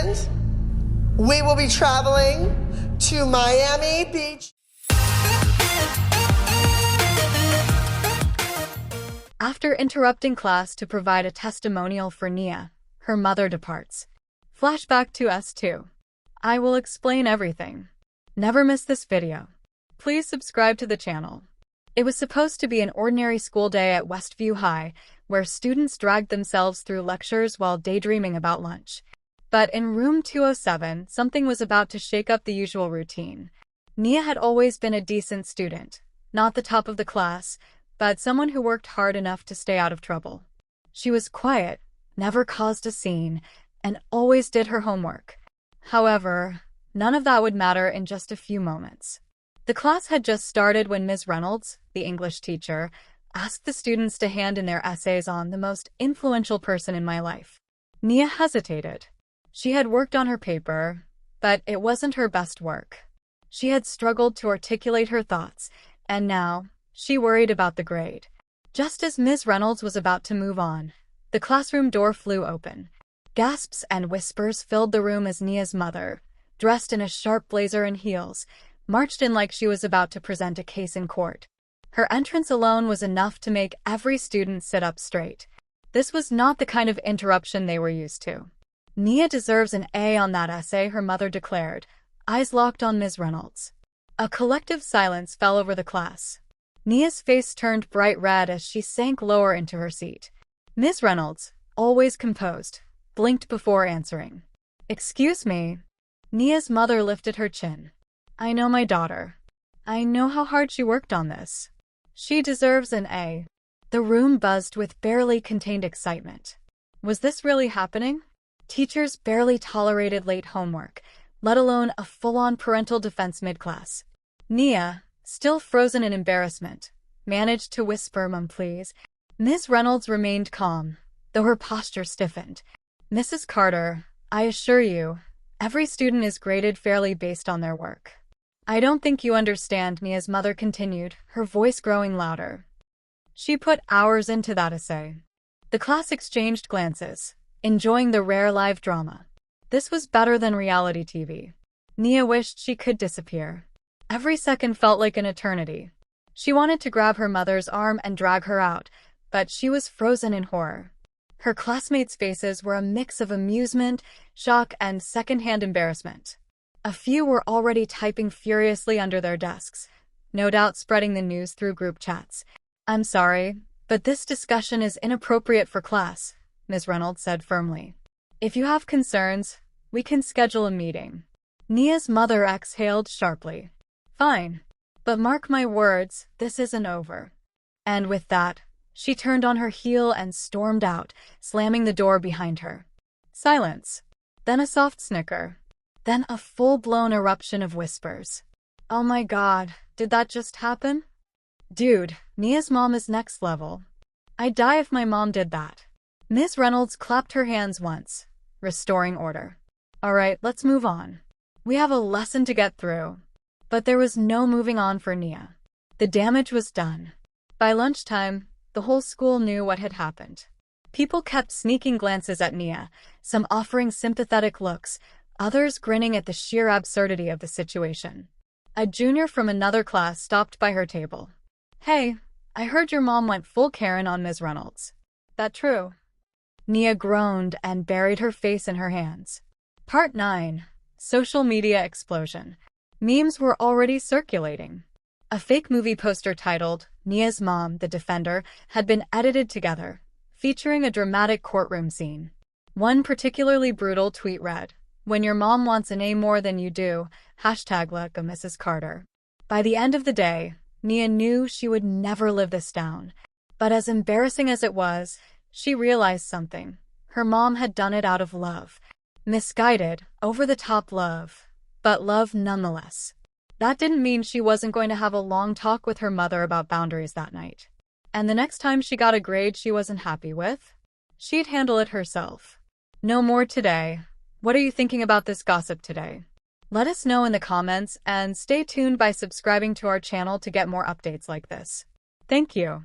weekend, we will be traveling to Miami Beach. After interrupting class to provide a testimonial for Nia, her mother departs. Flashback to S2. I will explain everything. Never miss this video. Please subscribe to the channel. It was supposed to be an ordinary school day at Westview High, where students dragged themselves through lectures while daydreaming about lunch. But in room 207, something was about to shake up the usual routine. Nia had always been a decent student, not the top of the class, but someone who worked hard enough to stay out of trouble. She was quiet, never caused a scene, and always did her homework. However, none of that would matter in just a few moments. The class had just started when Ms. Reynolds, the English teacher, asked the students to hand in their essays on the most influential person in my life. Nia hesitated. She had worked on her paper, but it wasn't her best work. She had struggled to articulate her thoughts, and now she worried about the grade. Just as Ms. Reynolds was about to move on, the classroom door flew open. Gasps and whispers filled the room as Nia's mother, dressed in a sharp blazer and heels, marched in like she was about to present a case in court. Her entrance alone was enough to make every student sit up straight. This was not the kind of interruption they were used to. Nia deserves an A on that essay, her mother declared, eyes locked on Ms. Reynolds. A collective silence fell over the class. Nia's face turned bright red as she sank lower into her seat. Ms. Reynolds, always composed, blinked before answering. "Excuse me." Nia's mother lifted her chin. "I know my daughter. I know how hard she worked on this. She deserves an A." The room buzzed with barely contained excitement. Was this really happening? Teachers barely tolerated late homework, let alone a full-on parental defense mid-class. Nia, still frozen in embarrassment, managed to whisper, "Mum, please." Ms. Reynolds remained calm, though her posture stiffened. "Mrs. Carter, I assure you, every student is graded fairly based on their work." "I don't think you understand," Nia's mother continued, her voice growing louder. "She put hours into that essay." The class exchanged glances, enjoying the rare live drama. This was better than reality TV. Nia wished she could disappear. Every second felt like an eternity. She wanted to grab her mother's arm and drag her out, but she was frozen in horror. Her classmates' faces were a mix of amusement, shock, and secondhand embarrassment. A few were already typing furiously under their desks, no doubt spreading the news through group chats. "I'm sorry, but this discussion is inappropriate for class," Ms. Reynolds said firmly. "If you have concerns, we can schedule a meeting." Nia's mother exhaled sharply. "Fine. But mark my words, this isn't over." And with that, she turned on her heel and stormed out, slamming the door behind her. Silence. Then a soft snicker. Then a full-blown eruption of whispers. "Oh my God, did that just happen?" "Dude, Nia's mom is next level. I'd die if my mom did that." Ms. Reynolds clapped her hands once, restoring order. "All right, let's move on. We have a lesson to get through." But there was no moving on for Nia. The damage was done. By lunchtime, the whole school knew what had happened. People kept sneaking glances at Nia, some offering sympathetic looks, others grinning at the sheer absurdity of the situation. A junior from another class stopped by her table. "Hey, I heard your mom went full Karen on Ms. Reynolds. That true?" Nia groaned and buried her face in her hands. Part 9. Social Media Explosion. Memes were already circulating. A fake movie poster titled, "Nia's Mom, the Defender," had been edited together, featuring a dramatic courtroom scene. One particularly brutal tweet read, "When your mom wants an A more than you do, hashtag like a Mrs. Carter." By the end of the day, Nia knew she would never live this down. But as embarrassing as it was, she realized something. Her mom had done it out of love. Misguided, over-the-top love, but love nonetheless. That didn't mean she wasn't going to have a long talk with her mother about boundaries that night. And the next time she got a grade she wasn't happy with, she'd handle it herself. No more today. What are you thinking about this gossip today? Let us know in the comments and stay tuned by subscribing to our channel to get more updates like this. Thank you.